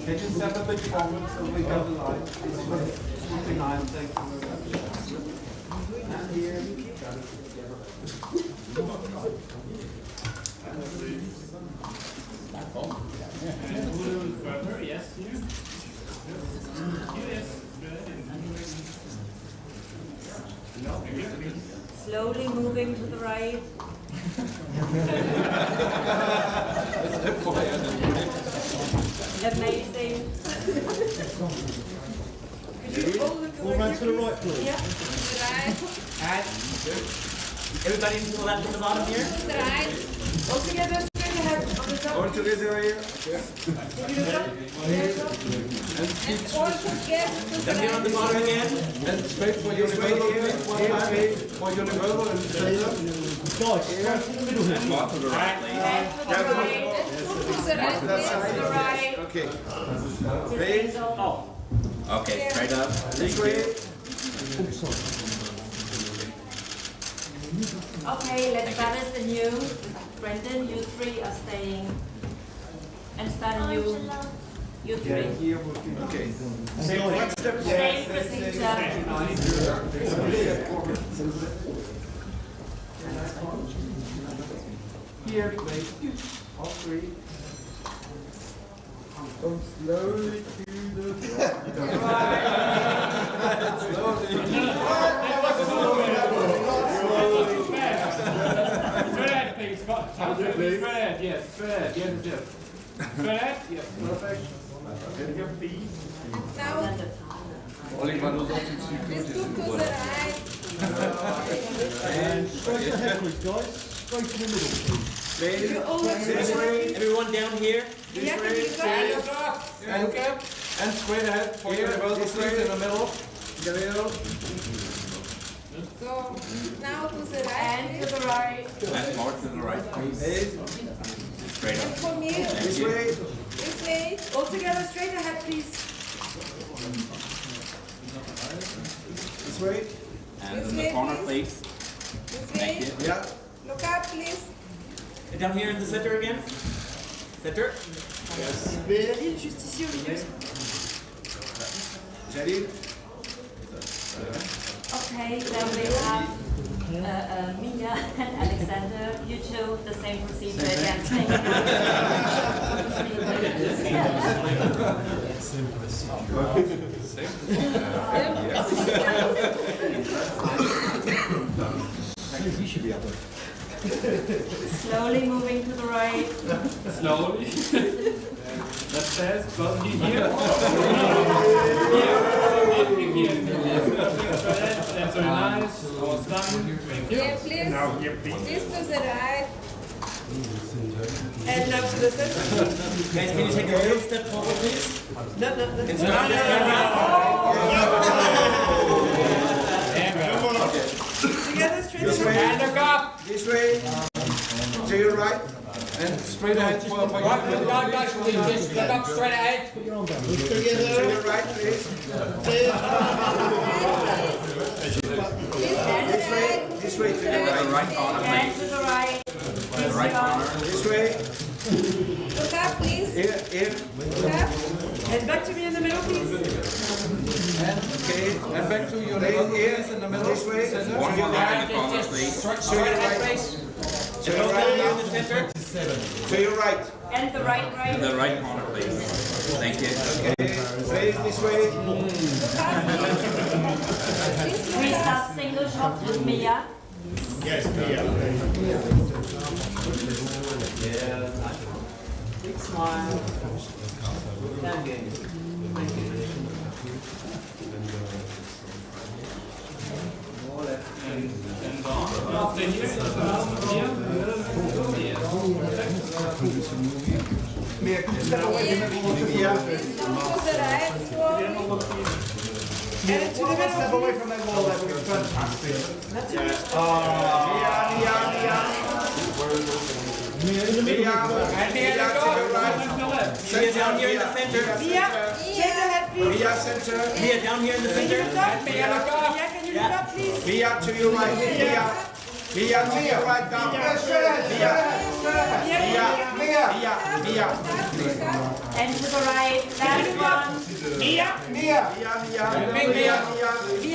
Can you step a bit forward so we have the light? It's looking nice, thank you very much. And here. Yes, here. Slowly moving to the right. Amazing. Could you all look All round to the right, please. Yeah. And everybody to the left and the bottom here. All together, straight ahead on the top. All together here. Can you look up? And all together to the Then here on the bottom again. And straight for your revolver. For your revolver and straight up. Guys, stand in the middle here. Walk to the right, please. And to the right. to the right, please. To the right. Okay. Please. Oh. Okay, straight up. This way. Okay, let's start as a new. Brandon, you three are staying. And start you. You three. Okay. Same step. Same procedure. Here, please. All three. Come slowly to the right. Spread, please. Spread, yes. Spread, yes. Spread, yes. Perfect. Now, Oliver knows what to please look to the right. And straight ahead, please, guys. Straight in the middle. You all look to the right. Everyone down here. Yeah, can you go? And straight ahead for your revolver, straight in the middle. In the middle. So, now to the right, And to the right. And more to the right, please. Straight and up. from here, This way. this way. All together, straight ahead, please. This way. And in the corner, please. This Thank way. you. Yeah. Look up, please. And down here in the center again. Center. Juste ici au milieu. Ready? Okay, then we have Mia and Alexander. You two, the same procedure again. You should be up there. Slowly moving to the right. Slowly. That's fast. Well, here. That's very nice. Almost done. Here, please. Now here, please. Please to the right. And now to the center. Guys, can you take a little step forward, please? No. And start Together, straight This ahead. way. and look up. This way. To your right. And straight ahead for your Just look up straight ahead. Put your arm down. To your right, please. This way to your The right. right corner, And please. to the right. The right corner. This way. Look up, please. Here. Look up. And back to me in the middle, please. Okay. And back to your left ears in the middle. This way. One more right in the corner, please. Straight ahead, please. To your right In now. the center. To your right. And the right. The right corner, please. Thank you. Okay. Face this way. We start single shot with Mia. Big smile. Meer. Please look to the right. Slowly. One step away from that wall, that would be fantastic. Mia in the middle. Mia down here in the center. Mia, straight ahead, please. Mia center. Mia down here in the center. Mia, can you look up, please? Mia to your right. Mia. Mia to your right. Down. Mia. And to the right, last one. Mia, Mia,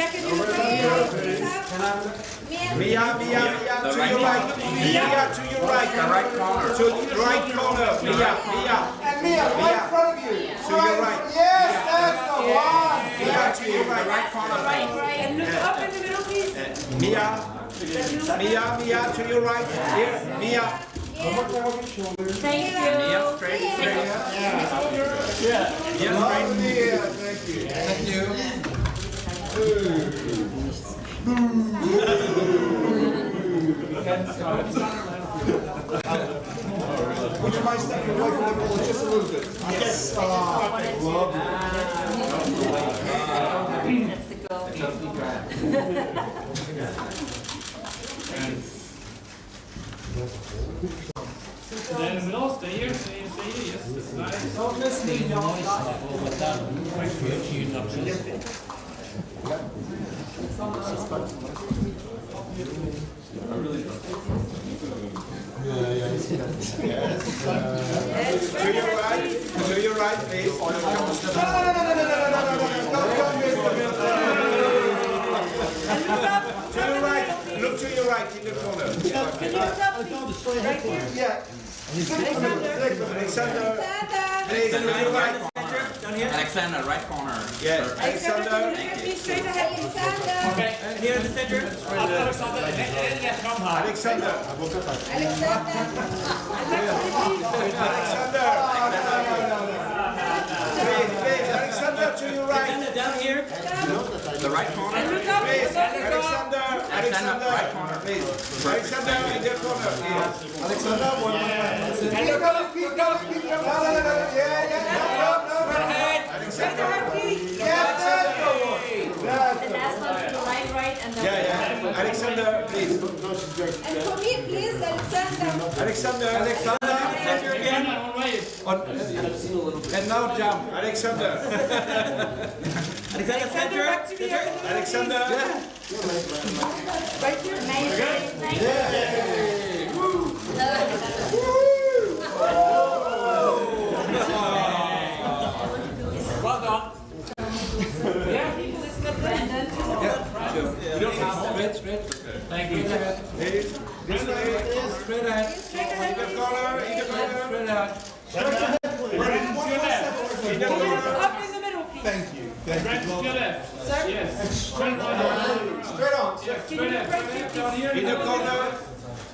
can you look up, please? Mia, to your right. Mia to your right. The right corner. To the right corner. Mia. And Mia, right in front of you. To your right. Yes, that's the one. Mia to your right. Right corner. And look up in the middle, please. Mia, to your right. Here, Mia. Thank you. Mia, straight. Thank you. Would you mind stepping away from the wall just a little bit? Yes. That's the goal. Then in the middle, stay here, yes, it's nice. Don't miss me, y'all. To your right, please. No. Don't To your right. Look to your right in the corner. Can you look up, please? Right here. Yeah. Alexander, please, to your right. Down here. Alexander, right corner. Yes, Alexander, can you Alexander. look at me straight ahead, Alexander? Okay, and here in the center. Alexander, come high. Alexander. Alexander. Please, Alexander to your right. Alexander down here. The right corner. And look up, Please, look up. Alexander, right corner. please. Alexander in the corner. Alexander, one more time. And look up, look up. Straight ahead, please. The last one to the right, and then Alexander, please. And for me, please, Alexander. Alexander. center again. And now jump. Alexander. Alexander, center. Back to me. Alexander. Right here. amazing. Thank you. Well done. Brandon. Thank you. Please. This way. Straight ahead. In the corner. Straight ahead. In the corner. Up in the middle, please. Thank you. Right to your left. Yes. Straight Straight on. Yeah, straight ahead. Down here. In the corner.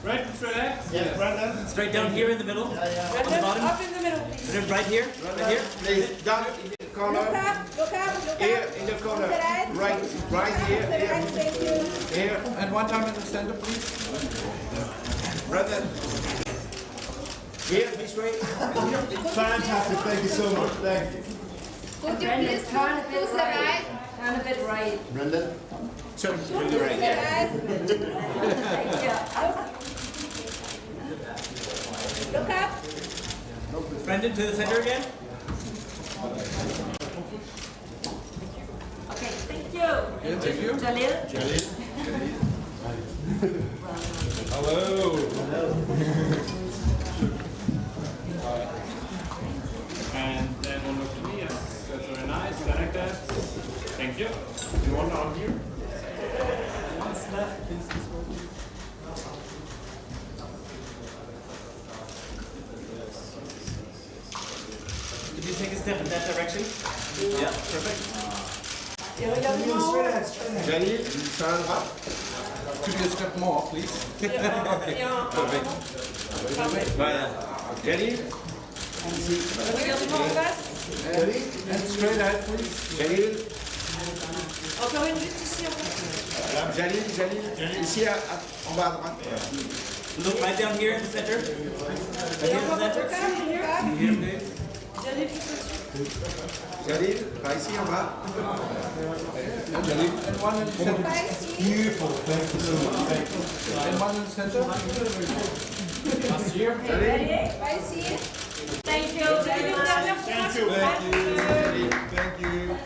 Right and straight ahead. Yes, Brandon. Straight down here in the middle. Brandon, up in the middle, please. And then right here. Right here. Please. Down in the corner. Look up. Here in the corner. Right here. Thank you. Here. And one time in the center, please. Brother. Here, this way. Fantastic. Thank you so much. Thank you. Could you Brandon, please turn a look bit to the right. right? Turn a bit right. Brendan. Turn to To the the right. right. Look up. Brandon to the center again. Okay, thank you. Thank you. Jalil. And then one look to me. Yes. That's very nice. Like that. Thank you. You want down here? Did you take a step in that direction? Yeah, perfect. Jalil, turn up. Could you step more, please? Perfect. Jalil. And straight ahead, please. Jalil. Encore une juste ici. Jalil. Ici, en bas à droite. Look right down here in the center. Right here in the center. Look up. Here, please. Jalil, Raisi, en bas. And one in the center. Beautiful. Thank you so much. Thank you. And one in the center. Bye, see you. Thank you very much. Thank you. Thank you.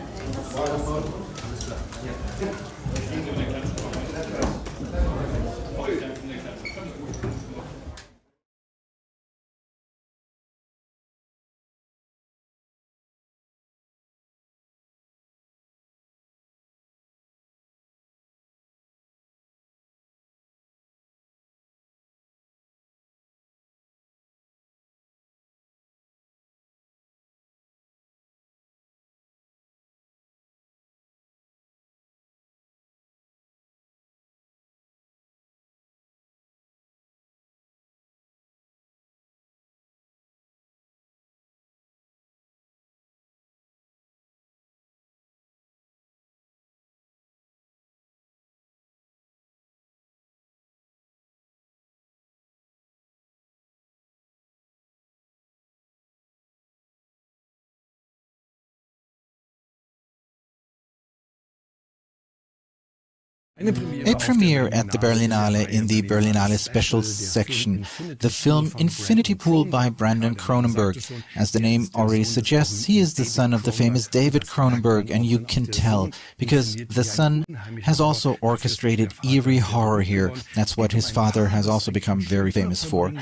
A premiere at the Berlinale in the Berlinale special section, the film Infinity Pool by Brandon Cronenberg. As the name already suggests, he is the son of the famous David Cronenberg, and you can tell, because the son has also orchestrated eerie horror here. That's what his father has also become very famous for.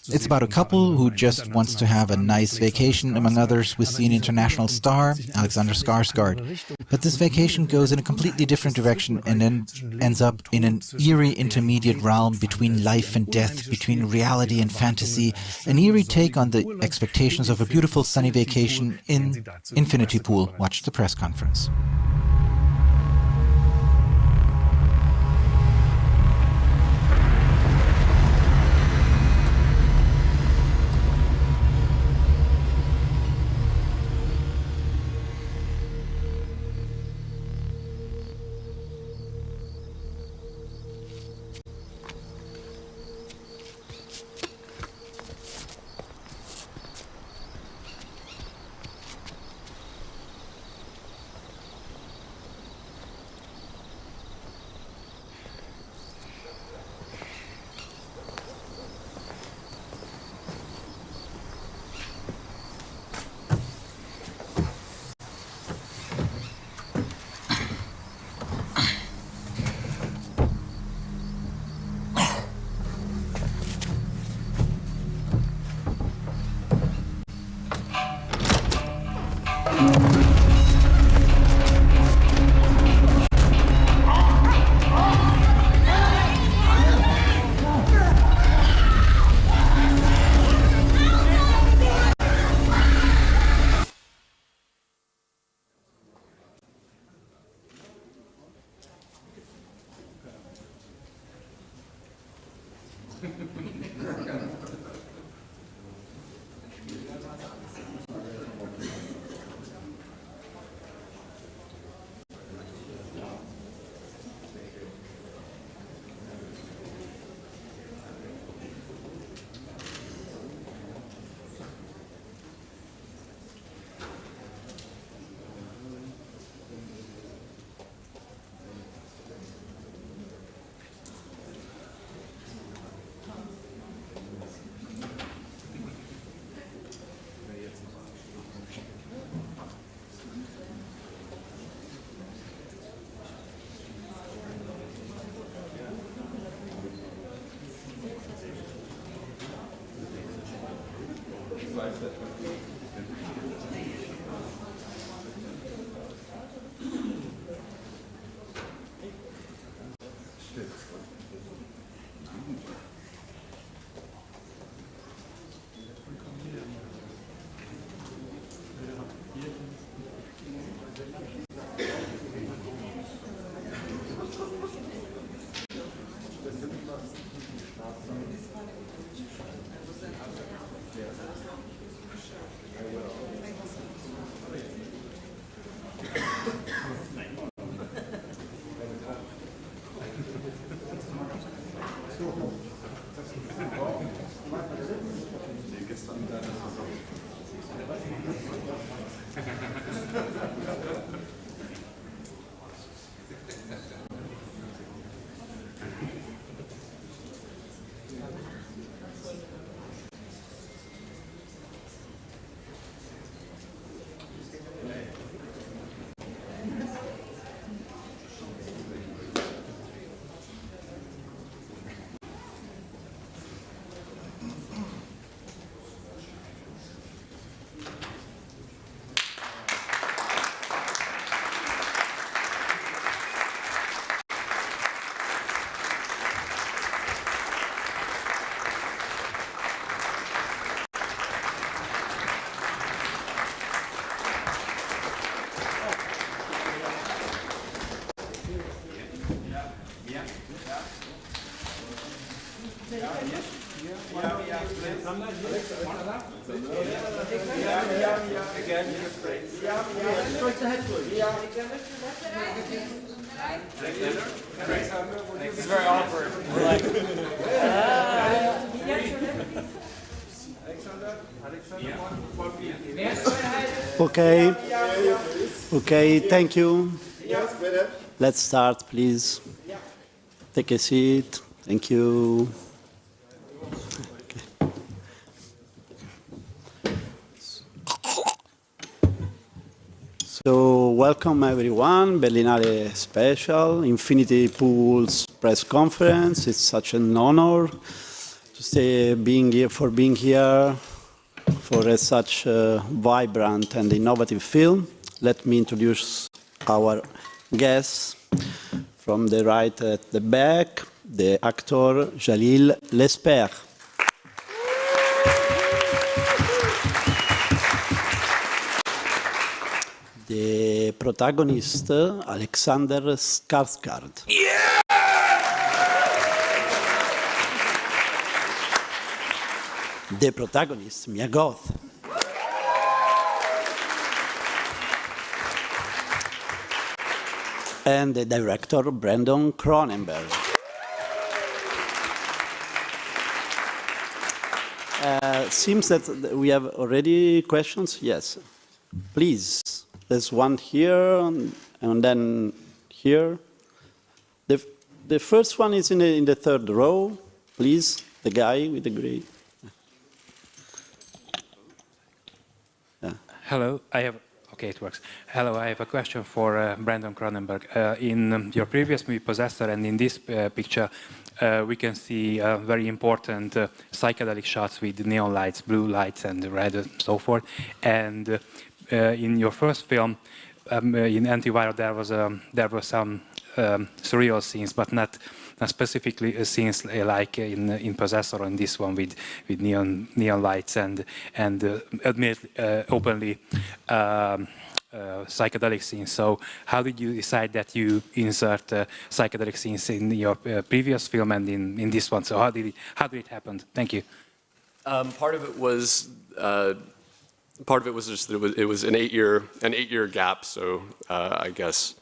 It's about a couple who just wants to have a nice vacation, among others with the international star, Alexander Skarsgård. But this vacation goes in a completely different direction and then ends up in an eerie intermediate realm between life and death, between reality and fantasy, an eerie take on the expectations of a beautiful sunny vacation in Infinity Pool. Watch the press conference. This is very awkward. We're like, Okay. Okay, thank you. Let's start, please. Take a seat. Thank you. So, welcome everyone, Berlinale Special, Infinity Pool's press conference. It's such an honor to stay being here for such a vibrant and innovative film. Let me introduce our guests. From the right at the back, the actor Jalil Lesper. The protagonist, Alexander Skarsgård. Yeah! The protagonist, Mia Goth. And the director, Brandon Cronenberg. Seems that we have already questions. Yes, please. There's one here and then here. The first one is in the third row. Please, the guy with the gray. Yeah. Hello, okay, it works. Hello, I have a question for Brandon Cronenberg. In your previous movie, Possessor, and in this picture, we can see very important psychedelic shots with neon lights, blue lights, and red, and so forth. And in your first film, in Antiviral, there were some surreal scenes, but not specifically scenes like in Possessor or in this one with neon lights and admittedly openly psychedelic scenes. So how did you decide that you insert psychedelic scenes in your previous film and in this one? So how did it happen? Thank you. Part of it was just that it was an 8-year gap. So I guess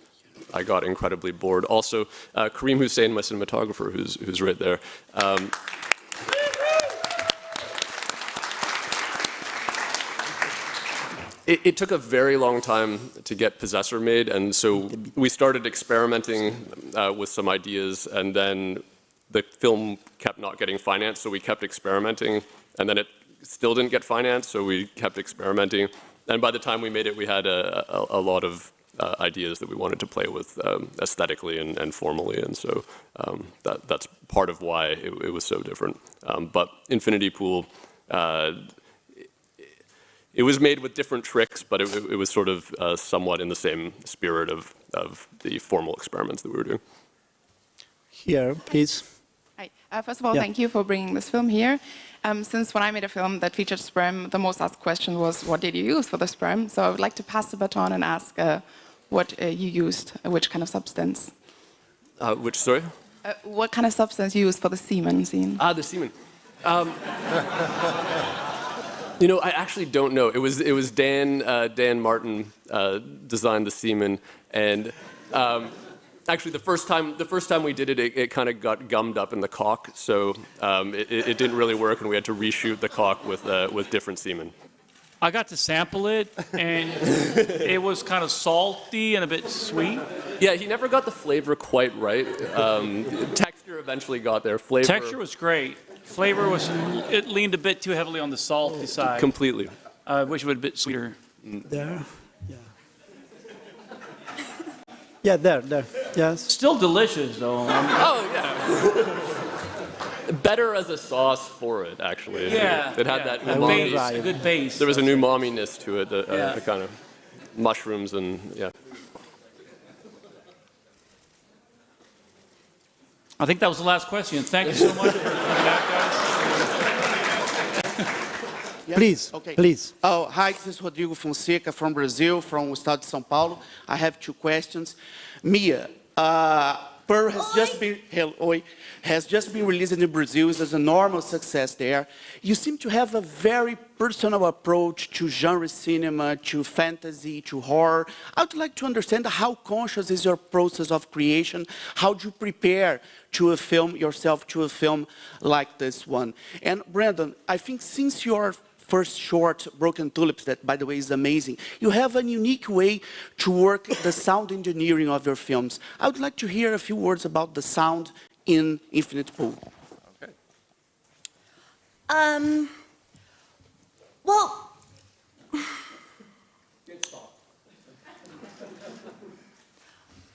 I got incredibly bored. Also, Kareem Hussein, my cinematographer, who's right there. It took a very long time to get Possessor made, and so we started experimenting with some ideas, and then the film kept not getting financed, so we kept experimenting, and then it still didn't get financed, so we kept experimenting. And by the time we made it, we had a lot of ideas that we wanted to play with aesthetically and formally, and so that's part of why it was so different. But Infinity Pool, it was made with different tricks, but it was sort of somewhat in the same spirit of the formal experiments that we were doing. Here, please. Hi. First of all, thank you for bringing this film here. Since when I made a film that featured sperm, the most asked question was, what did you use for the sperm? So I would like to pass the baton and ask what you used, which kind of substance. Which, sorry? What kind of substance you used for the semen scene? The semen. You know, I actually don't know. It was Dan Martin designed the semen, and actually the first time we did it, it kind of got gummed up in the cock, so it didn't really work, and we had to reshoot the cock with different semen. I got to sample it, and it was kind of salty and a bit sweet. Yeah, he never got the flavor quite right. Texture eventually got there. Flavor. Texture was great. Flavor it leaned a bit too heavily on the salty side. Completely. I wish it would have been a bit sweeter. There, yeah. Yeah, there, yes. Still delicious, though. Oh, yeah. Better as a sauce for it, actually. Yeah. It had that umami. A good base. There was an umami-ness to it, the kind of mushrooms and, yeah. I think that was the last question. Thank you so much for coming back, guys. Yes? Please, okay. please. Oh, hi, this is Rodrigo Fonseca from Brazil, from the Estado de São Paulo. I have two questions. Mia, Pearl has just been released in Brazil. It's an enormous success there. You seem to have a very personal approach to genre cinema, to fantasy, to horror. I would like to understand how conscious is your process of creation. How do you prepare to a film yourself to a film like this one? And Brandon, I think since your first short, Broken Tulips, that by the way is amazing, you have a unique way to work the sound engineering of your films. I would like to hear a few words about the sound in Infinite Pool. Okay. Well,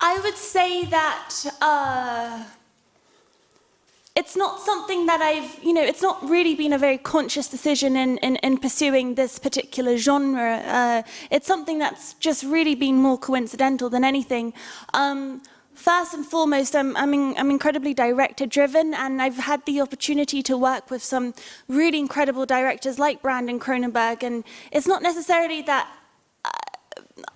I would say that it's not something that it's not really been a very conscious decision in pursuing this particular genre. It's something that's just really been more coincidental than anything. First and foremost, I'm incredibly director-driven, and I've had the opportunity to work with some really incredible directors like Brandon Cronenberg, and it's not necessarily that,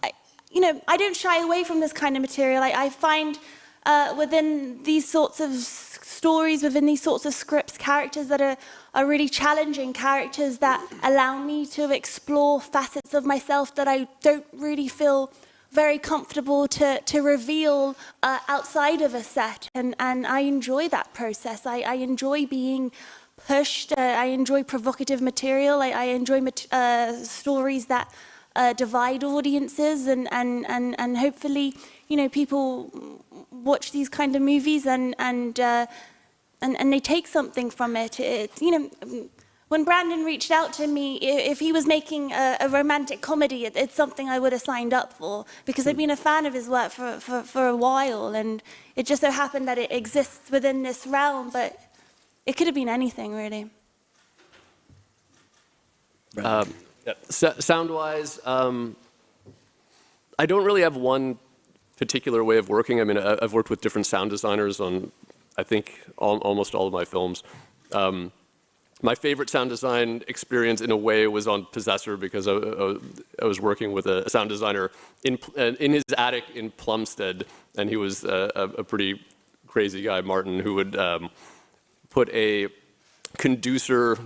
I don't shy away from this kind of material. I find within these sorts of stories, within these sorts of scripts, characters that are really challenging, characters that allow me to explore facets of myself that I don't really feel very comfortable to reveal outside of a set, and I enjoy that process. I enjoy being pushed. I enjoy provocative material. I enjoy stories that divide audiences, and hopefully, people watch these kind of movies and they take something from it. When Brandon reached out to me, if he was making a romantic comedy, it's something I would have signed up for, because I've been a fan of his work for a while, and it just so happened that it exists within this realm, but it could have been anything, really. Sound-wise, I don't really have one particular way of working. I mean, I've worked with different sound designers on, I think, almost all of my films. My favorite sound design experience, in a way, was on Possessor, because I was working with a sound designer in his attic in Plumstead, and he was a pretty crazy guy, Martin, who would put a conducer,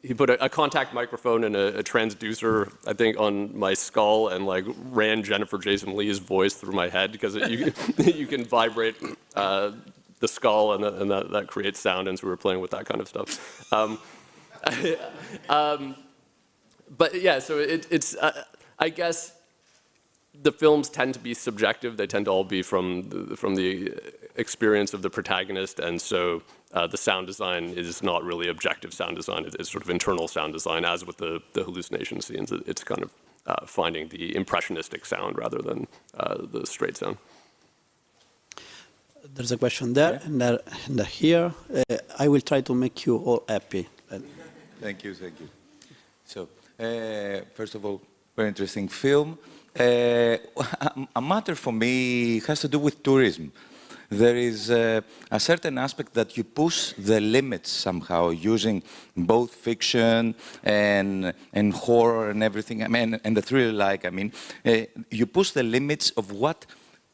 he put a contact microphone and a transducer, I think, on my skull, and like ran Jennifer Jason Leigh's voice through my head, because you can vibrate the skull, and that creates sound, and so we were playing with that kind of stuff. But yeah, so it's I guess the films tend to be subjective. They tend to all be from the experience of the protagonist, and so the sound design is not really objective sound design. It's sort of internal sound design, as with the hallucination scenes. It's kind of finding the impressionistic sound rather than the straight sound. There's a question there, yeah. and here. I will try to make you all happy. Thank you. So, first of all, very interesting film. A matter for me has to do with tourism. There is a certain aspect that you push the limits somehow, using both fiction and horror and everything. I mean, and the thriller, you push the limits of what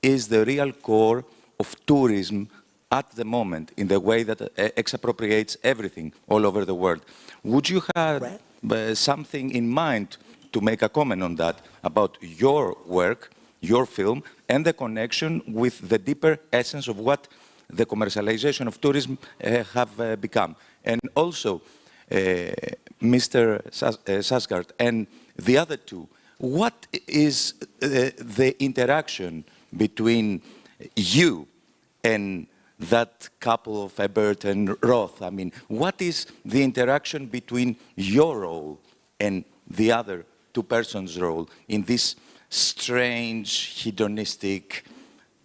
is the real core of tourism at the moment, in the way that expropriates everything all over the world. Would you have something in mind to make a comment on that, about your work, your film, and the connection with the deeper essence of what the commercialization of tourism have become? And also, Mr. Sarsgaard and the other two, what is the interaction between you and that couple of Ebert and Roth? I mean, what is the interaction between your role and the other two persons' role in this strange, hedonistic,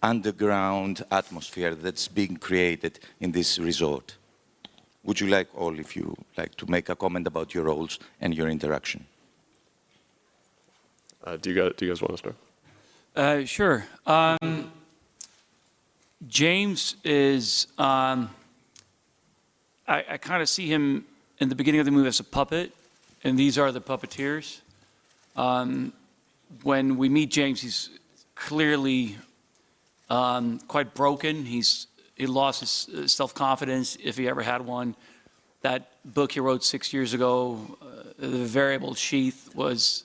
underground atmosphere that's being created in this resort? Would you like all, if you like, to make a comment about your roles and your interaction? Do you guys want to start? Sure. James is, I kind of see him in the beginning of the movie as a puppet, and these are the puppeteers. When we meet James, he's clearly quite broken. He lost his self-confidence, if he ever had one. That book he wrote 6 years ago, The Variable Sheath, was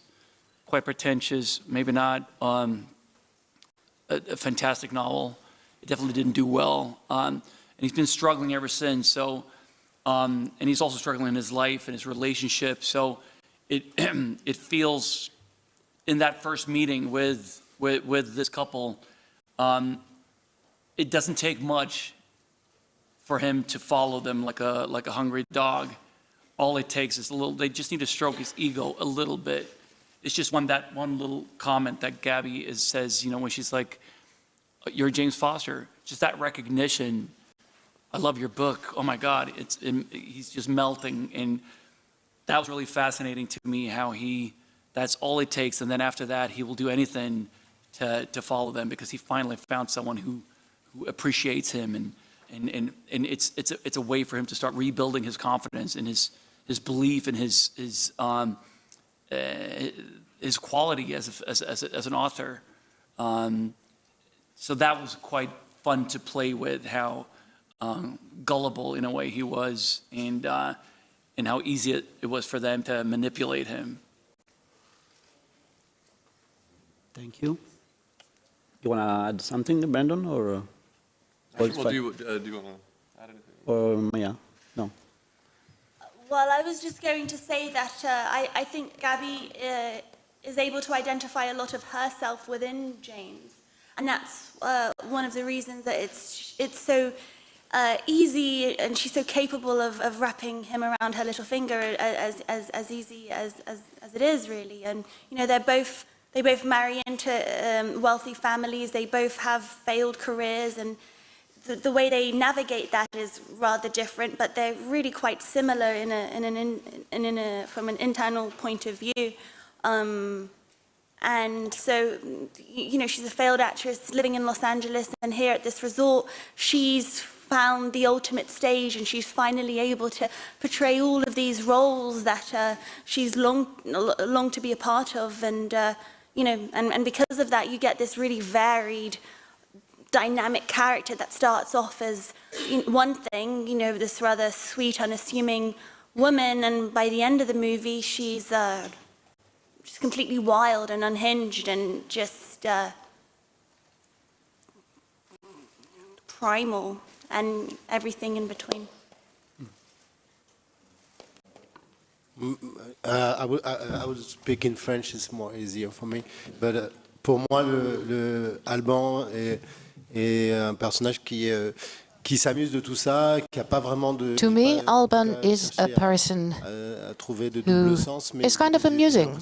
quite pretentious, maybe not a fantastic novel. It definitely didn't do well. And he's been struggling ever since. So, and he's also struggling in his life and his relationship. So it feels, in that first meeting with this couple, it doesn't take much for him to follow them like a hungry dog. All it takes is they just need to stroke his ego a little bit. It's just one little comment that Gabby says, when she's like, "You're James Foster." Just that recognition. "I love your book. Oh my God." He's just melting. And that was really fascinating to me, how that's all it takes. And then after that, he will do anything to follow them, because he finally found someone who appreciates him. And it's a way for him to start rebuilding his confidence and his belief in his quality as an author. So that was quite fun to play with, how gullible in a way he was, and how easy it was for them to manipulate him. Thank you. You want to add something, Brandon, or? Well, do you want to add anything? Or Maya? No. Well, I was just going to say that I think Gabby is able to identify a lot of herself within James. And that's one of the reasons that it's so easy, and she's so capable of wrapping him around her little finger as easy as it is, really. And, they both marry into wealthy families. They both have failed careers, and the way they navigate that is rather different, but they're really quite similar from an internal point of view. And so, she's a failed actress living in Los Angeles, and here at this resort, she's found the ultimate stage, and she's finally able to portray all of these roles that she's longed to be a part of. And, and because of that, you get this really varied, dynamic character that starts off as one thing, this rather sweet, unassuming woman, and by the end of the movie, she's completely wild and unhinged and just primal, and everything in between. I will speak in French, it's more easier for me. But pour moi, le Alban est un personnage qui s'amuse de tout ça, qui n'a pas vraiment de... To me, Alban is a person who is kind of amusing.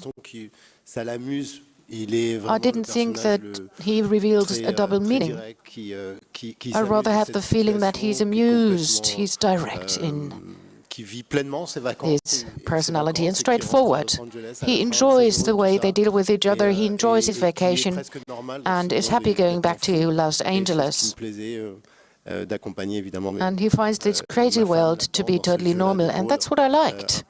I didn't think that he reveals a double meaning. I rather have the feeling that he's amused, he's direct in his personality and straightforward. He enjoys the way they deal with each other, he enjoys his vacation, and is happy going back to Los Angeles. And he finds this crazy world to be totally normal, and that's what I liked.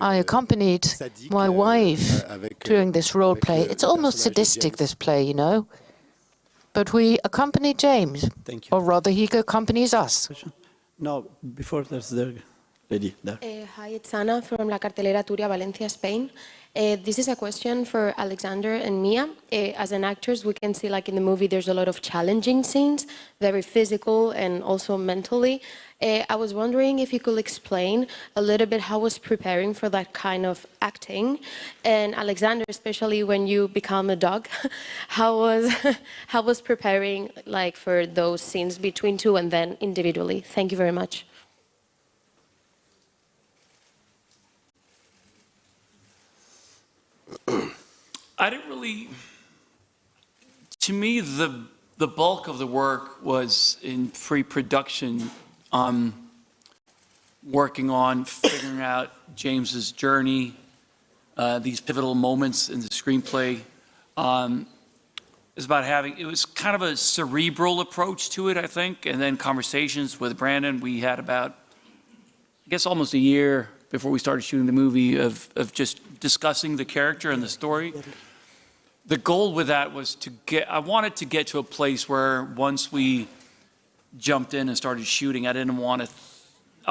I accompanied my wife during this role play. It's almost sadistic, this play, But we accompany James, or rather he accompanies us. No, before there's the lady there. Hi, it's Ana from La Cartelera Turia, Valencia, Spain. This is a question for Alexander and Mia. As an actors, we can see in the movie there's a lot of challenging scenes, very physical and also mentally. I was wondering if you could explain a little bit how was preparing for that kind of acting. And Alexander, especially when you become a dog, how was preparing for those scenes between two and then individually? Thank you very much. I didn't really, to me, the bulk of the work was in pre-production, working on figuring out James's journey, these pivotal moments in the screenplay. It was kind of a cerebral approach to it, I think, and then conversations with Brandon. We had about, I guess, almost a year before we started shooting the movie of just discussing the character and the story. the goal with that was I wanted to get to a place where once we jumped in and started shooting, I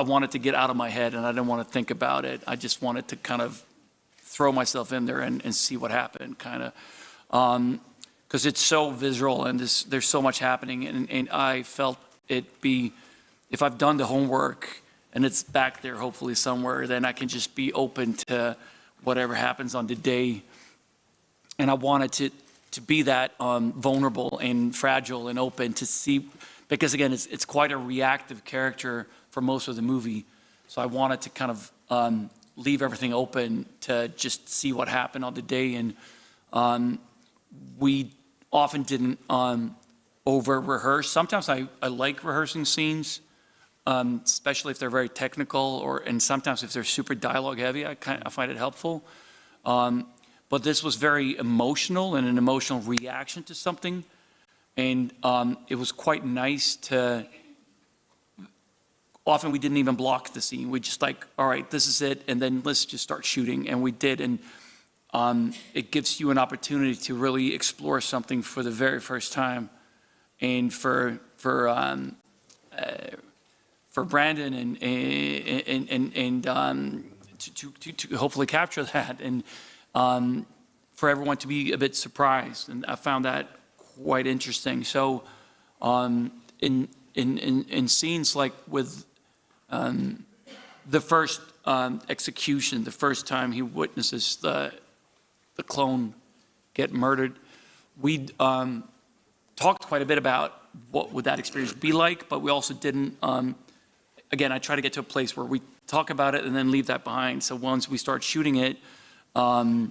wanted to get out of my head and I didn't want to think about it. I just wanted to kind of throw myself in there and see what happened, kind of. Because it's so visceral and there's so much happening, and I felt if I've done the homework and it's back there hopefully somewhere, then I can just be open to whatever happens on the day. And I wanted to be that vulnerable and fragile and open to see, because again, it's quite a reactive character for most of the movie. So I wanted to kind of leave everything open to just see what happened on the day. And we often didn't over-rehearse. Sometimes I like rehearsing scenes, especially if they're very technical, and sometimes if they're super dialogue-heavy, I find it helpful. But this was very emotional and an emotional reaction to something. And it was quite nice to, often we didn't even block the scene. We just like, all right, this is it, and then let's just start shooting. And we did, and it gives you an opportunity to really explore something for the very first time. And for Brandon and to hopefully capture that, and for everyone to be a bit surprised, and I found that quite interesting. So, in scenes like with the first execution, the first time he witnesses the clone get murdered, we talked quite a bit about what would that experience be like, but we also didn't. Again, I try to get to a place where we talk about it and then leave that behind. So once we start shooting it, we'll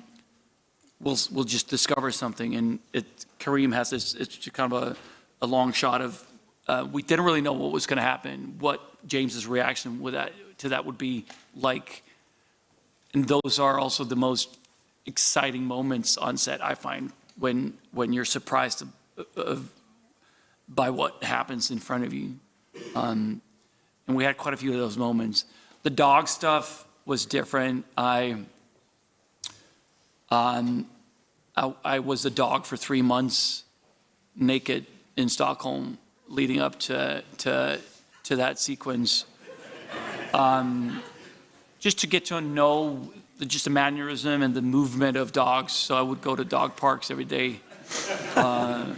just discover something. And Kareem has this, it's just kind of a long shot of, we didn't really know what was going to happen, what James's reaction to that would be like. And those are also the most exciting moments on set, I find, when you're surprised by what happens in front of you. And we had quite a few of those moments. The dog stuff was different. I was a dog for 3 months, naked in Stockholm, leading up to that sequence. Just to get to know just the mannerism and the movement of dogs. So I would go to dog parks every day. I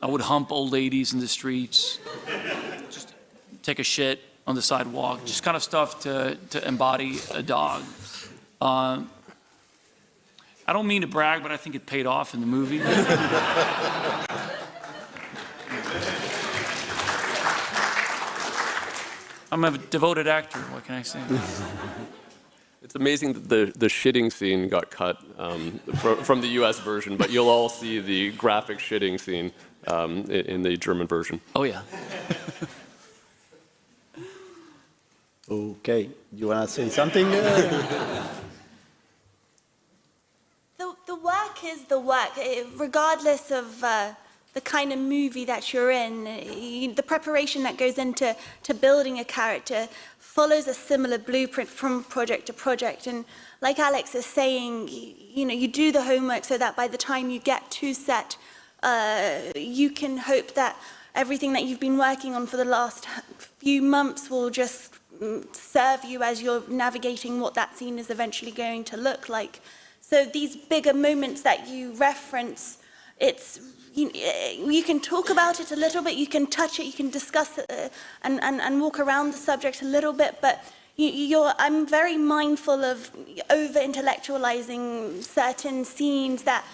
would hump old ladies in the streets, just take a shit on the sidewalk, just kind of stuff to embody a dog. I don't mean to brag, but I think it paid off in the movie. I'm a devoted actor, what can I say? It's amazing that the shitting scene got cut from the US version, but you'll all see the graphic shitting scene in the German version. Oh, yeah. Okay, you want to say something? The work is the work, regardless of the kind of movie that you're in. The preparation that goes into building a character follows a similar blueprint from project to project. And like Alex is saying, you do the homework so that by the time you get to set, you can hope that everything that you've been working on for the last few months will just serve you as you're navigating what that scene is eventually going to look like. So these bigger moments that you reference, you can talk about it a little bit, you can touch it, you can discuss it and walk around the subject a little bit, but I'm very mindful of over-intellectualizing certain scenes that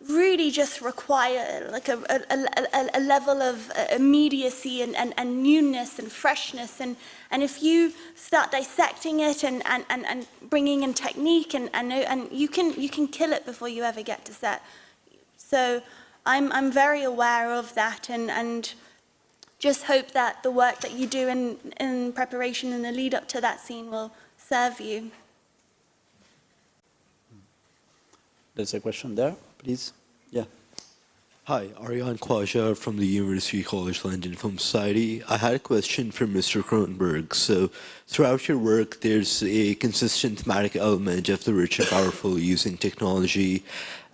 really just require like a level of immediacy and newness and freshness, and if you start dissecting it and bringing in technique and you can kill it before you ever get to set. So I'm very aware of that, and just hope that the work that you do in preparation and the lead up to that scene will serve you. There's a question there, please. Yeah. Hi, Ariane Kwaja from the University College London Film Society. I had a question for Mr. Cronenberg. So, throughout your work, there's a consistent thematic element of the rich and powerful using technology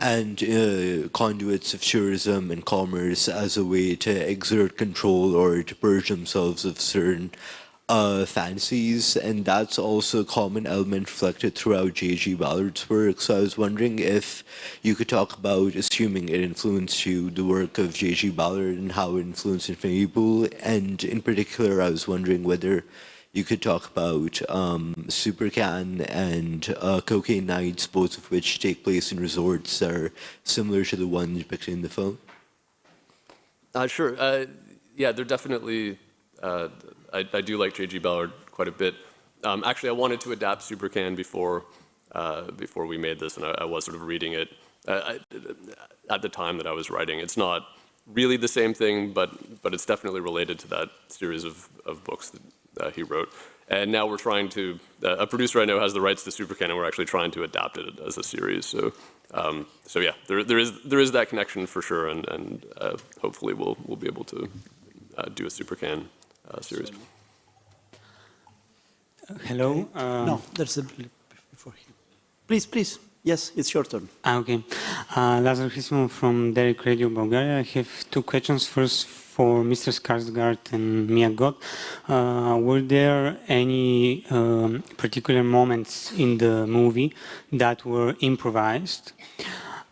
and conduits of tourism and commerce as a way to exert control or to purge themselves of certain fantasies, and that's also a common element reflected throughout J.G. Ballard's work. So I was wondering if you could talk about, assuming it influenced you, the work of J.G. Ballard and how it influenced Infinity Pool, and in particular, I was wondering whether you could talk about Supercan and Cocaine Nights, both of which take place in resorts that are similar to the one depicted in the film. Sure. Yeah, they're definitely. I do like J.G. Ballard quite a bit. Actually, I wanted to adapt Supercan before we made this, and I was sort of reading it at the time that I was writing. It's not really the same thing, but it's definitely related to that series of books that he wrote. And now we're trying to. A producer I know has the rights to Supercan, and we're actually trying to adapt it as a series. So yeah, there is that connection for sure, and hopefully we'll be able to do a Supercan series. Hello. No, there's a before him. Please. Yes, it's your turn. Okay. Lazar Hismo from Derek Radio Bulgaria. I have two questions. First, for Mr. Skarsgård and Mia Goth. Were there any particular moments in the movie that were improvised?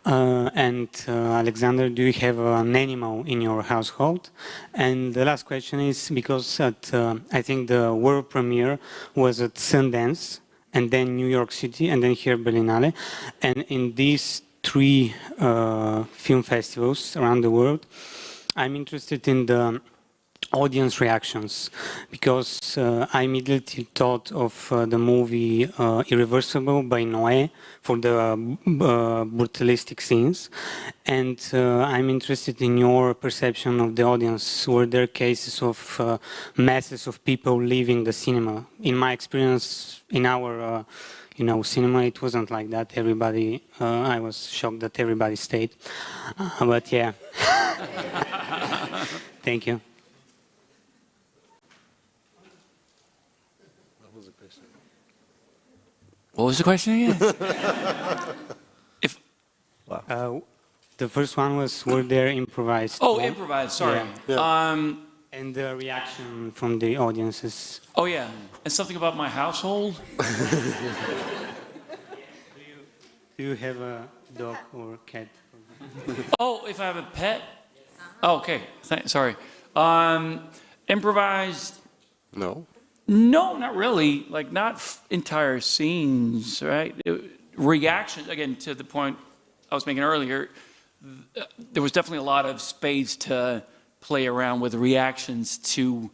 And Alexander, do you have an animal in your household? And the last question is because I think the world premiere was at Sundance, and then New York City, and then here Berlinale. And in these three film festivals around the world, I'm interested in the audience reactions, because I immediately thought of the movie Irreversible by Noé for the brutalistic scenes, and I'm interested in your perception of the audience. Were there cases of masses of people leaving the cinema? In my experience, in our cinema, it wasn't like that. Everybody, I was shocked that everybody stayed, but yeah. Thank you. What was the question again? The first one was, were there improvised? Oh, improvised, sorry. Yeah. And the reaction from the audiences. Oh, yeah. And something about my household? Do you have a dog or cat? Oh, if I have a pet? Oh, okay. Sorry. Improvised? No. No, not really. Like, not entire scenes, right? Reactions, again, to the point I was making earlier, there was definitely a lot of space to play around with reactions to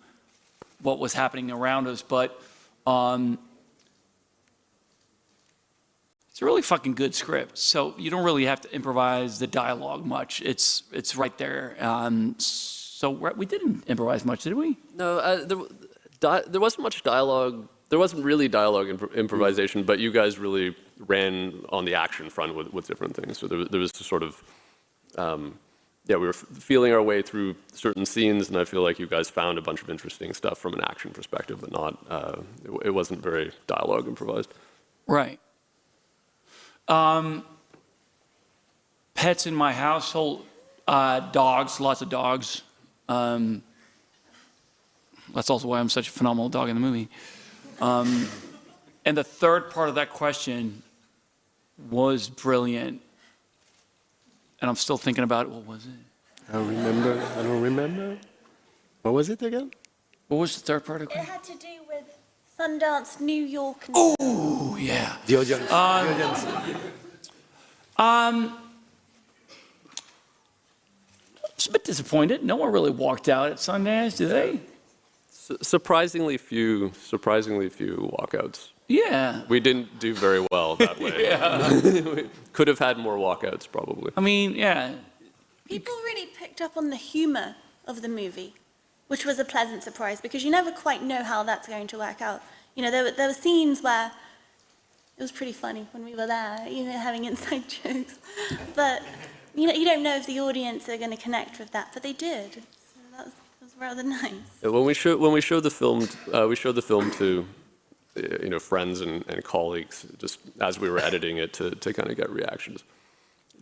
what was happening around us, but it's a really fucking good script, so you don't really have to improvise the dialogue much. It's right there. So we didn't improvise much, did we? No, there wasn't much dialogue. There wasn't really dialogue improvisation, but you guys really ran on the action front with different things. So there was sort of, we were feeling our way through certain scenes, and I feel like you guys found a bunch of interesting stuff from an action perspective, but not, it wasn't very dialogue improvised. Right. Pets in my household, dogs, lots of dogs. That's also why I'm such a phenomenal dog in the movie. And the third part of that question was brilliant. And I'm still thinking about it. What was it? I don't remember. What was it again? What was the third part of the It question? had to do with Sundance, New York. And Oh, yeah. The audience. I was a bit disappointed. No one really walked out at Sundance, did they? Surprisingly few walkouts. Yeah. We didn't do very well that way. We could have had more walkouts, probably. I mean, yeah. people really picked up on the humor of the movie, which was a pleasant surprise because you never quite know how that's going to work out. You know, there were scenes where it was pretty funny when we were there, you know, having inside jokes. But you don't know if the audience are going to connect with that, but they did. So that was rather nice. Yeah, when we show the film, we showed the film to friends and colleagues just as we were editing it to kind of get reactions.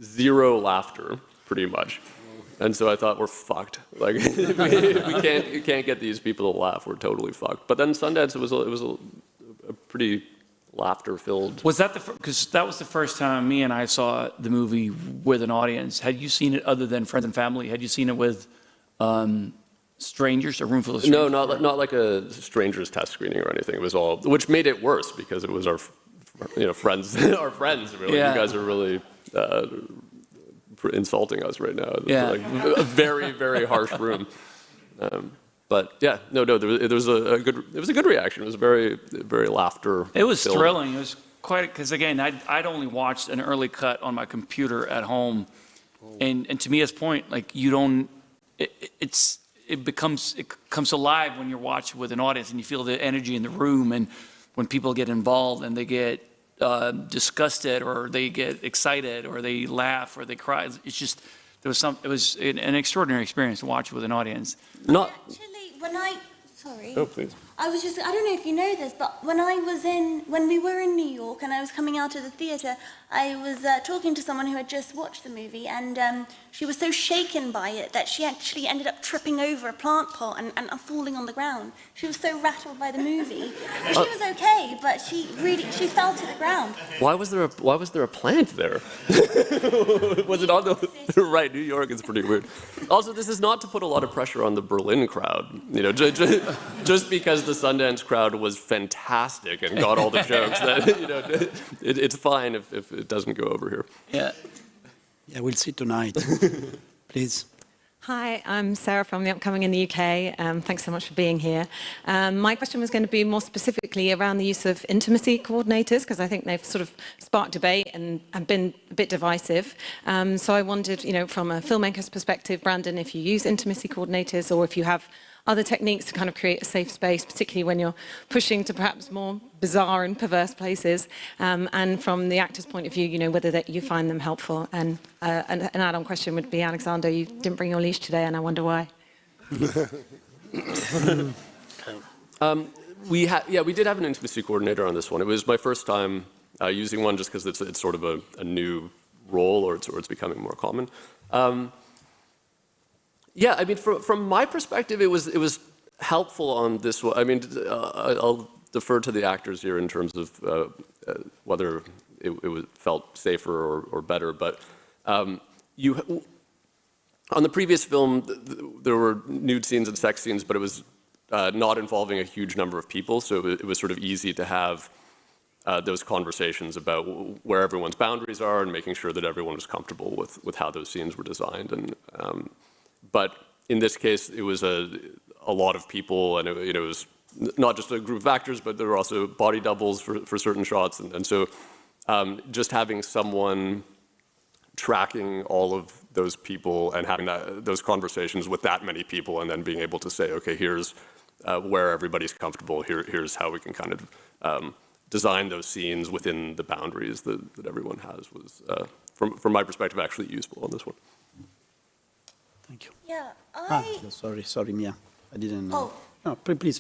Zero laughter, pretty much. And so I thought, we're fucked. Like, if we can't get these people to laugh, we're totally fucked. But then Sundance, it was a pretty laughter-filled. Was that because that was the first time me and I saw the movie with an audience. Had you seen it other than friends and family? Had you seen it with strangers, a room full of strangers? No, not like a stranger's test screening or anything. It was all, which made it worse because it was our, friends, our friends. Really, Yeah. You guys are really insulting us right now. It's Yeah. like a very, very harsh room. But yeah, no, there was a good reaction. It was very, very laughter. It was thrilling. It was quite, because again, I'd only watched an early cut on my computer at home, and to Mia's point, like it comes alive when you're watching with an audience and you feel the energy in the room, and when people get involved and they get disgusted or they get excited or they laugh or they cry, it's just it was an extraordinary experience to watch with an audience. Actually, sorry. Oh, please. I don't know if you know this, but when we were in New York and I was coming out of the theatre, I was talking to someone who had just watched the movie, and she was so shaken by it that she actually ended up tripping over a plant pot and falling on the ground. She was so rattled by the movie. She was okay, but she fell to the ground. Why was there a plant there? Was it on the right? New York is pretty weird. Also, this is not to put a lot of pressure on the Berlin crowd. Just because the Sundance crowd was fantastic and got all the jokes, that it's fine if it doesn't go over here. Yeah. Yeah, we'll see tonight. Please. Hi, I'm Sarah from The Upcoming in the UK. Thanks so much for being here. My question was going to be more specifically around the use of intimacy coordinators, because I think they've sort of sparked debate and have been a bit divisive. So I wondered, from a filmmaker's perspective, Brandon, if you use intimacy coordinators or if you have other techniques to kind of create a safe space, particularly when you're pushing to perhaps more bizarre and perverse places. And from the actor's point of view, whether that you find them helpful. And an add-on question would be, Alexander, you didn't bring your leash today, and I wonder why. We did have an intimacy coordinator on this one. It was my first time using one, just because it's sort of a new role, or it's becoming more common. Yeah, I mean, from my perspective, it was helpful on this one. I mean, I'll defer to the actors here in terms of whether it felt safer or better. But on the previous film, there were nude scenes and sex scenes, but it was not involving a huge number of people, so it was sort of easy to have those conversations about where everyone's boundaries are and making sure that everyone was comfortable with how those scenes were designed. And but in this case, it was a lot of people, and it was not just a group of actors, but there were also body doubles for certain shots. And so just having someone tracking all of those people and having those conversations with that many people, and then being able to say, okay, here's where everybody's comfortable, here's how we can kind of design those scenes within the boundaries that everyone has, was, from my perspective, actually useful on this one. Thank you. Yeah, Sorry, Mia. I didn't know. Oh. No, please.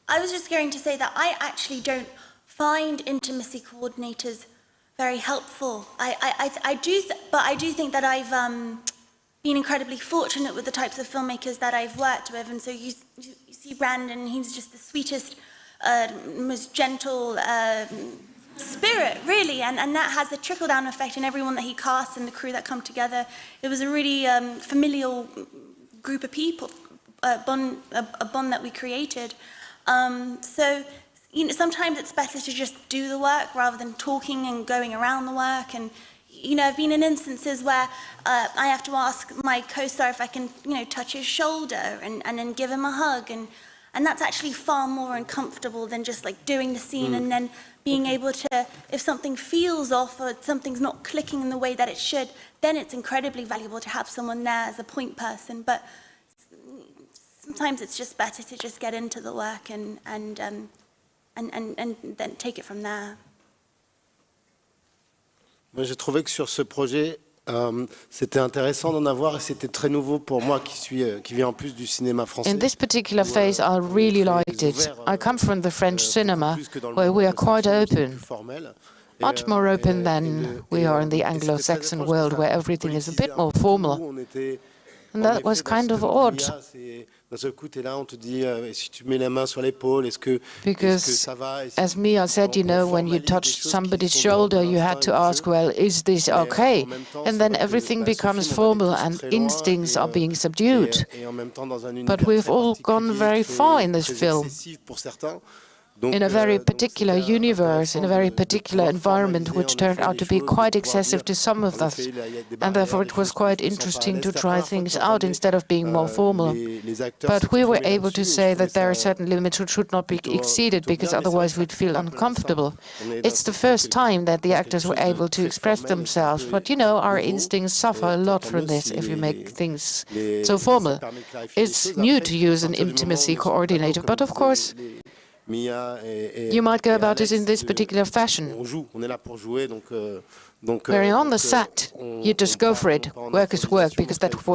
I was just going to say that I actually don't find intimacy coordinators very helpful. But I do think that I've been incredibly fortunate with the types of filmmakers that I've worked with. And so you see Brandon, he's just the sweetest, most gentle spirit, really. And that has a trickle-down effect in everyone that he casts and the crew that come together. It was a really familial group of people, a bond that we created. So, sometimes it's better to just do the work rather than talking and going around the work. And, I've been in instances where I have to ask my co-star if I can, touch his shoulder and then give him a hug. And that's actually far more uncomfortable than just like doing the scene and then being able to, if something feels off or something's not clicking in the way that it should, then it's incredibly valuable to have someone there as a point person. But sometimes it's just better to just get into the work and then take it from there. Moi, j'ai trouvé que sur ce projet, C'était intéressant d'en avoir et c'était très nouveau pour moi qui vient en plus du cinéma français. In this particular phase, I really liked it. I come from the French cinema, where we are quite open, much more open than we are in the Anglo-Saxon world, where everything is a bit more formal. And that was kind of odd. Because, as Mia said, you know, when you touched somebody's shoulder, you had to ask, well, is this okay? And then everything becomes formal and instincts are being subdued. But we've all gone very far in this film, in a very particular universe, in a very particular environment, which turned out to be quite excessive to some of us. And therefore it was quite interesting to try things out instead of being more formal. But we were able to say that there are certain limits which should not be exceeded, because otherwise we'd feel uncomfortable. It's the first time that the actors were able to express themselves, but you know, our instincts suffer a lot from this if you make things so formal. It's new to use an intimacy coordinator, but of course, you might go about it in this particular fashion. Wherein on the set, you just go for it. Work is work, because that's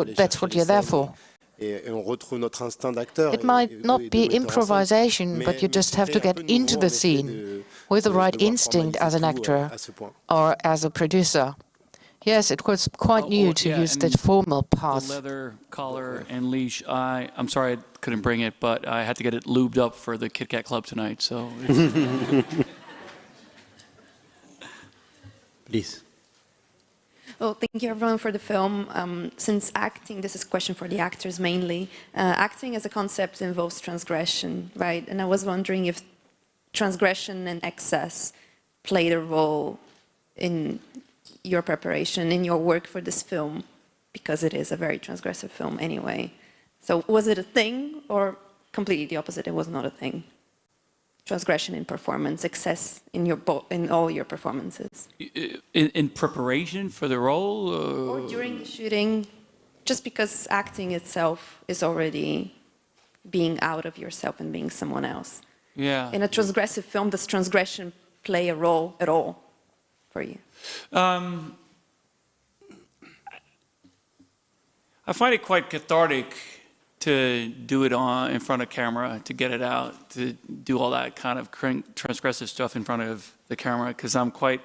what you're there for. It might not be improvisation, but you just have to get into the scene with the right instinct as an actor or as a producer. Yes, it was quite new to use that formal path. The leather collar and leash, I'm sorry I couldn't bring it, but I had to get it lubed up for the Kit Kat Club tonight, so... Please. Well, thank you everyone for the film. Since acting, this is a question for the actors mainly, acting as a concept involves transgression, right? And I was wondering if transgression and excess played a role in your preparation, in your work for this film, because it is a very transgressive film anyway. So was it a thing, or completely the opposite, it was not a thing? Transgression in performance, excess in all your performances. In preparation for the role? Or during the shooting, just because acting itself is already being out of yourself and being someone else. Yeah. In a transgressive film, does transgression play a role at all for you? I find it quite cathartic to do it in front of camera, to get it out, to do all that kind of transgressive stuff in front of the camera, because I'm quite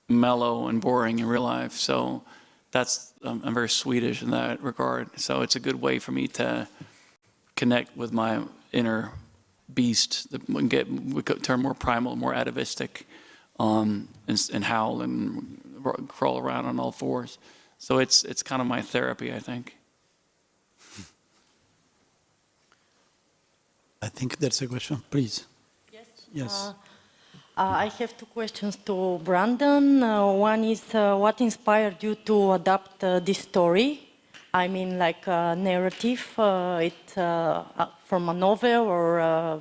mellow and boring in real life. So I'm very Swedish in that regard. So it's a good way for me to connect with my inner beast, we turn more primal, more atavistic, and howl and crawl around on all fours. So it's kind of my therapy, I think. I think that's a question. Please. Yes. I have two questions to Brandon. One is, what inspired you to adapt this story? I mean, like a narrative, from a novel or a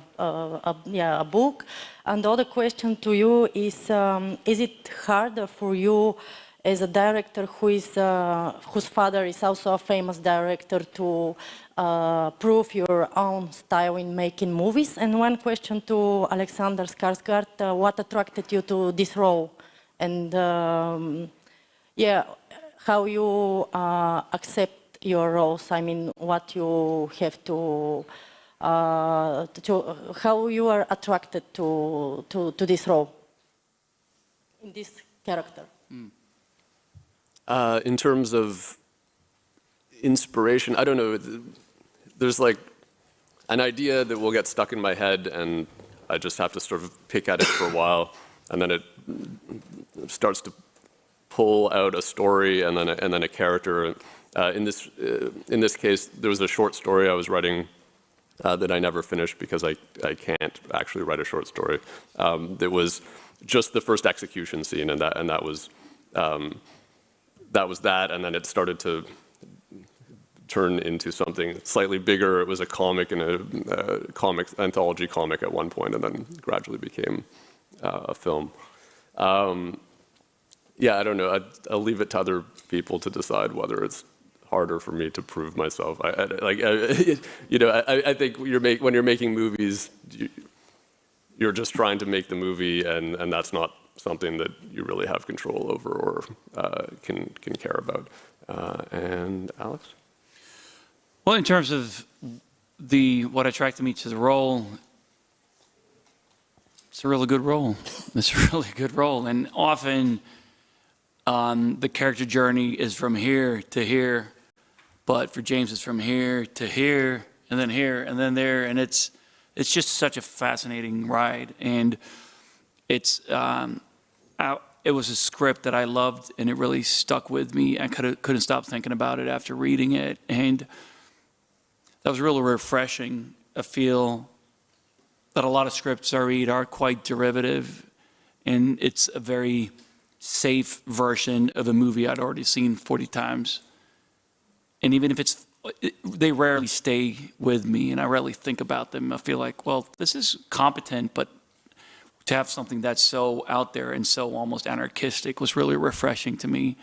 book. And the other question to you is it harder for you as a director whose father is also a famous director to prove your own style in making movies? And one question to Alexander Skarsgård, what attracted you to this role? And how you accept your roles, I mean, what you have to how you are attracted to this role, in this character? In terms of inspiration, I don't know. There's like an idea that will get stuck in my head, and I just have to sort of pick at it for a while, and then it starts to pull out a story and then a character. In this case, there was a short story I was writing that I never finished because I can't actually write a short story. That was just the first execution scene, and that was that, and then it started to turn into something slightly bigger. It was a comic and a anthology comic at one point, and then gradually became a film. Yeah, I don't know. I'll leave it to other people to decide whether it's harder for me to prove myself. I think when you're making movies, you're just trying to make the movie, and that's not something that you really have control over or can care about. And Alex? Well, in terms of what attracted me to the role, it's a really good role. It's a really good role. And often the character journey is from here to here, but for James it's from here to here, and then there, and it's just such a fascinating ride. And it was a script that I loved, and it really stuck with me. I couldn't stop thinking about it after reading it, and that was really refreshing. I feel that a lot of scripts I read are quite derivative, and it's a very safe version of a movie I'd already seen 40 times. And even if they rarely stay with me, and I rarely think about them. I feel like, well, this is competent, but to have something that's so out there and so almost anarchistic was really refreshing to me.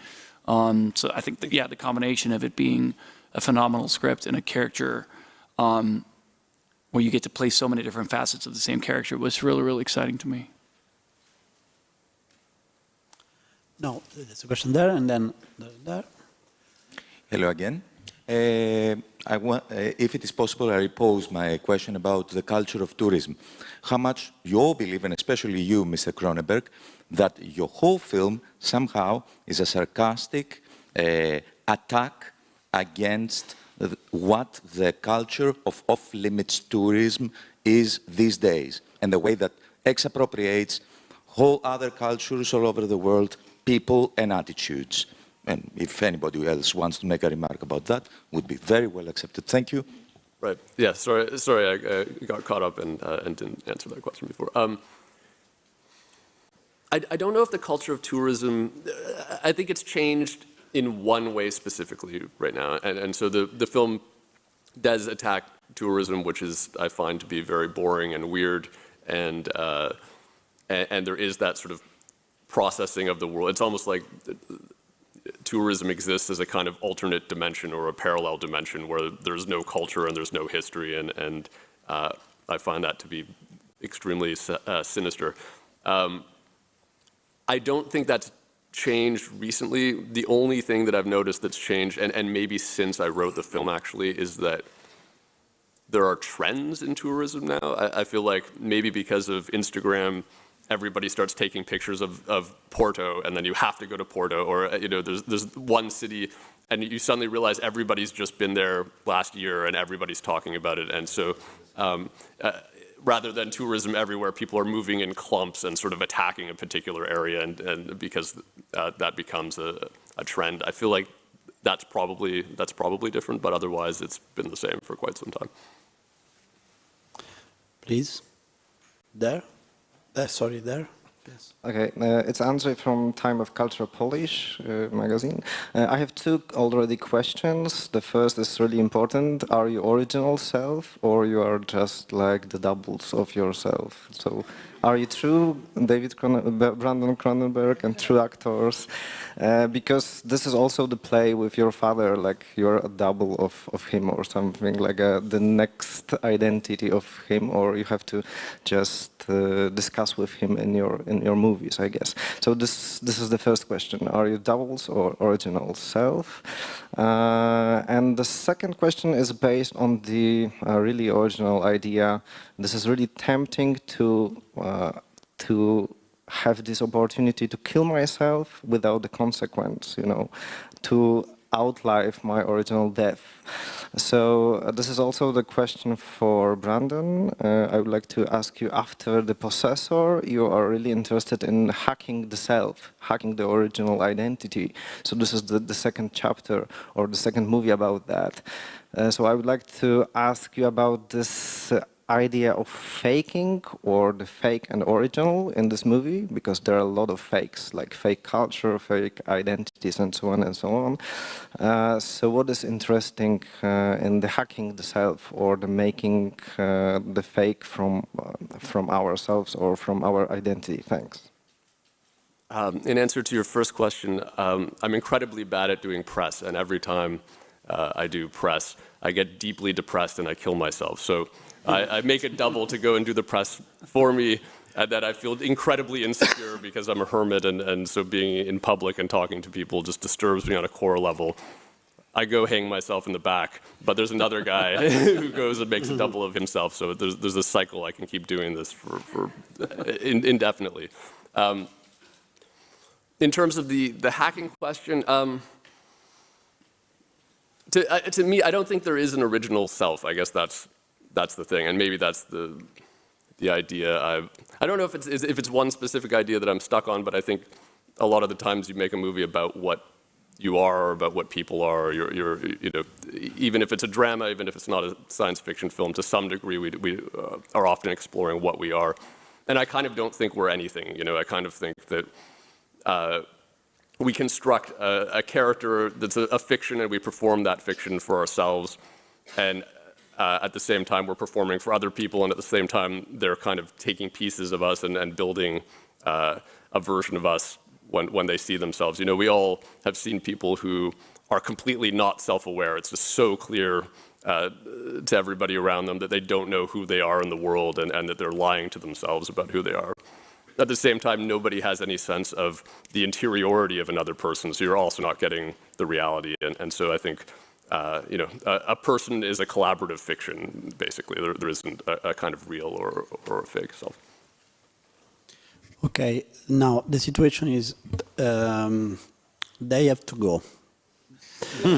So I think the combination of it being a phenomenal script and a character where you get to play so many different facets of the same character was really, really exciting to me. No, there's a question there, and then there. Hello again. If it is possible, I repose my question about the culture of tourism. How much you all believe, and especially you, Mr. Cronenberg, that your whole film somehow is a sarcastic attack against what the culture of off-limits tourism is these days, and the way that expropriates whole other cultures all over the world, people and attitudes. And if anybody else wants to make a remark about that, would be very well accepted. Thank you. Right. Yeah. Sorry, I got caught up and didn't answer that question before. I don't know if the culture of tourism. I think it's changed in one way specifically right now, and so the film does attack tourism, which is I find to be very boring and weird, and there is that sort of processing of the world. It's almost like tourism exists as a kind of alternate dimension or a parallel dimension where there's no culture and there's no history, and I find that to be extremely sinister. I don't think that's changed recently. The only thing that I've noticed that's changed, and maybe since I wrote the film actually, is that there are trends in tourism now. I feel like maybe because of Instagram, everybody starts taking pictures of Porto, and then you have to go to Porto, or there's one city, and you suddenly realize everybody's just been there last year, and everybody's talking about it, and so rather than tourism everywhere, people are moving in clumps and sort of attacking a particular area, and because that becomes a trend, I feel like that's probably different, but otherwise it's been the same for quite some time. Please, there. Sorry, there. Yes. Okay, it's Andrzej from Time of Culture Polish magazine. I have two already questions. The first is really important. Are you original self, or you are just like the doubles of yourself? So, are you true Brandon Cronenberg and true actors? Because this is also the play with your father, like you're a double of him or something, like the next identity of him, or you have to just discuss with him in your movies, I guess. So this is the first question. Are you doubles or original self? And the second question is based on the really original idea. This is really tempting to have this opportunity to kill myself without the consequence, to outlive my original death. So this is also the question for Brandon. I would like to ask you, after The Possessor, you are really interested in hacking the self, hacking the original identity. So this is the second chapter or the second movie about that. So I would like to ask you about this idea of faking, or the fake and original in this movie, because there are a lot of fakes, like fake culture, fake identities, and so on and so on. So what is interesting in the hacking the self, or the making the fake from ourselves or from our identity? Thanks. In answer to your first question, I'm incredibly bad at doing press, and every time I do press, I get deeply depressed and I kill myself. So I make a double to go and do the press for me, and that I feel incredibly insecure because I'm a hermit, and so being in public and talking to people just disturbs me on a core level. I go hang myself in the back, but there's another guy who goes and makes a double of himself, so there's a cycle. I can keep doing this for indefinitely. In terms of the hacking question, to me, I don't think there is an original self. I guess that's the thing, and maybe that's the idea. I don't know if it's one specific idea that I'm stuck on, but I think a lot of the times you make a movie about what you are or about what people are. You know, even if it's a drama, even if it's not a science fiction film, to some degree we are often exploring what we are. And I kind of don't think we're anything. You know, I kind of think that we construct a character that's a fiction, and we perform that fiction for ourselves. And at the same time, we're performing for other people, and at the same time, they're kind of taking pieces of us and building a version of us when they see themselves. You know, we all have seen people who are completely not self-aware. It's just so clear to everybody around them that they don't know who they are in the world, and that they're lying to themselves about who they are. At the same time, nobody has any sense of the interiority of another person, so you're also not getting the reality. And so I think, you know, a person is a collaborative fiction, basically. There isn't a kind of real or a fake self. Okay, now the situation is they have to go.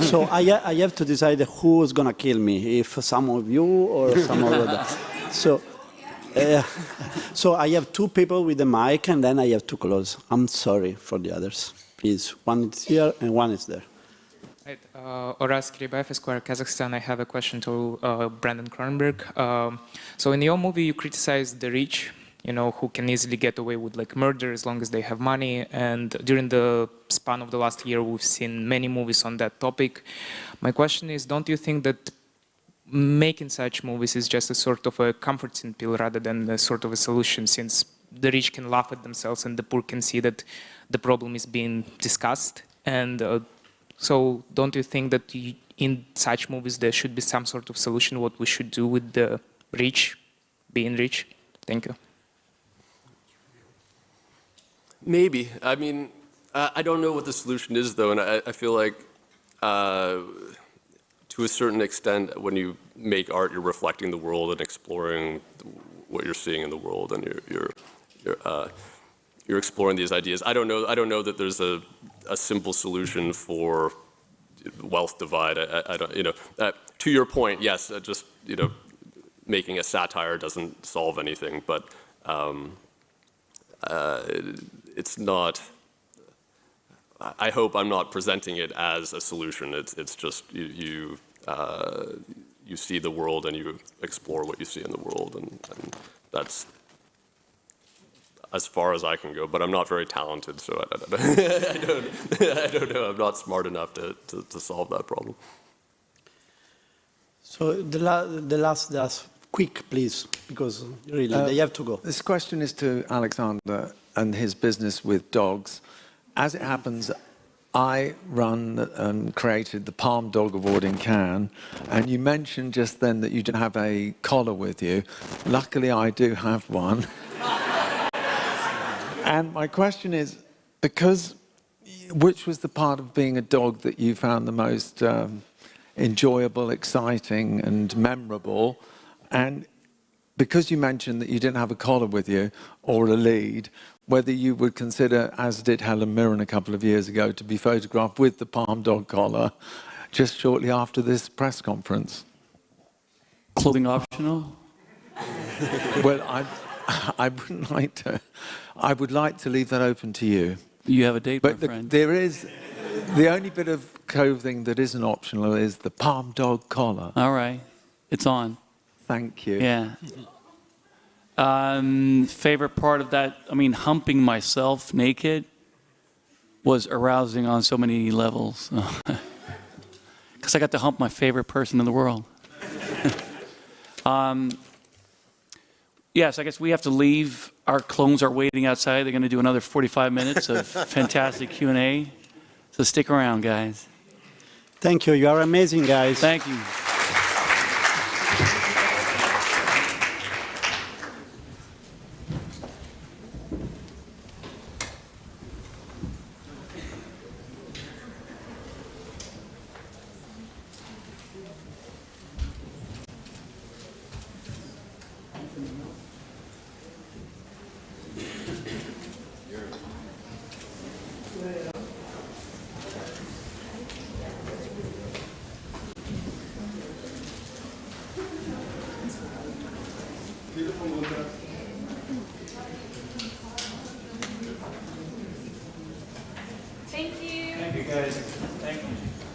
So I have to decide who is going to kill me, if some of you or some of the other. So I have two people with the mic, and then I have to close. I'm sorry for the others. Please, one is here and one is there. Right, Oras Kiribaev, Esquire, Kazakhstan. I have a question to Brandon Cronenberg. So in your movie, you criticize the rich, you know, who can easily get away with like murder as long as they have money. And during the span of the last year, we've seen many movies on that topic. My question is, don't you think that making such movies is just a sort of a comforting pill rather than a sort of a solution, since the rich can laugh at themselves and the poor can see that the problem is being discussed? And so don't you think that in such movies there should be some sort of solution, what we should do with the rich being rich? Thank you. Maybe. I mean, I don't know what the solution is, though, and I feel like to a certain extent, when you make art, you're reflecting the world and exploring what you're seeing in the world, and you're exploring these ideas. I don't know that there's a simple solution for wealth divide. I don't, you know, to your point, yes, just, you know, making a satire doesn't solve anything, but it's not. I hope I'm not presenting it as a solution. It's just you see the world and you explore what you see in the world, and that's as far as I can go. But I'm not very talented, so I don't know. I'm not smart enough to solve that problem. So the last quick, please, because really they have to go. This question is to Alexander and his business with dogs. As it happens, I run and created the Palm Dog Award in Cannes, and you mentioned just then that you didn't have a collar with you. Luckily, I do have one. And my question is, which was the part of being a dog that you found the most enjoyable, exciting, and memorable? And because you mentioned that you didn't have a collar with you or a lead, whether you would consider, as did Helen Mirren a couple of years ago, to be photographed with the Palm Dog collar just shortly after this press conference. Clothing optional? Well, I wouldn't like to. I would like to leave that open to you. You have a date, but my friend. There is the only bit of clothing that isn't optional is the Palm Dog collar. All right, it's on. Thank you. Yeah. Favorite part of that, I mean, humping myself naked was arousing on so many levels. Because I got to hump my favorite person in the world. Yes, I guess we have to leave. Our clones are waiting outside. They're going to do another 45 minutes of fantastic Q&A. So stick around, guys. Thank you. You are amazing, guys. Thank you. guys. Thank you.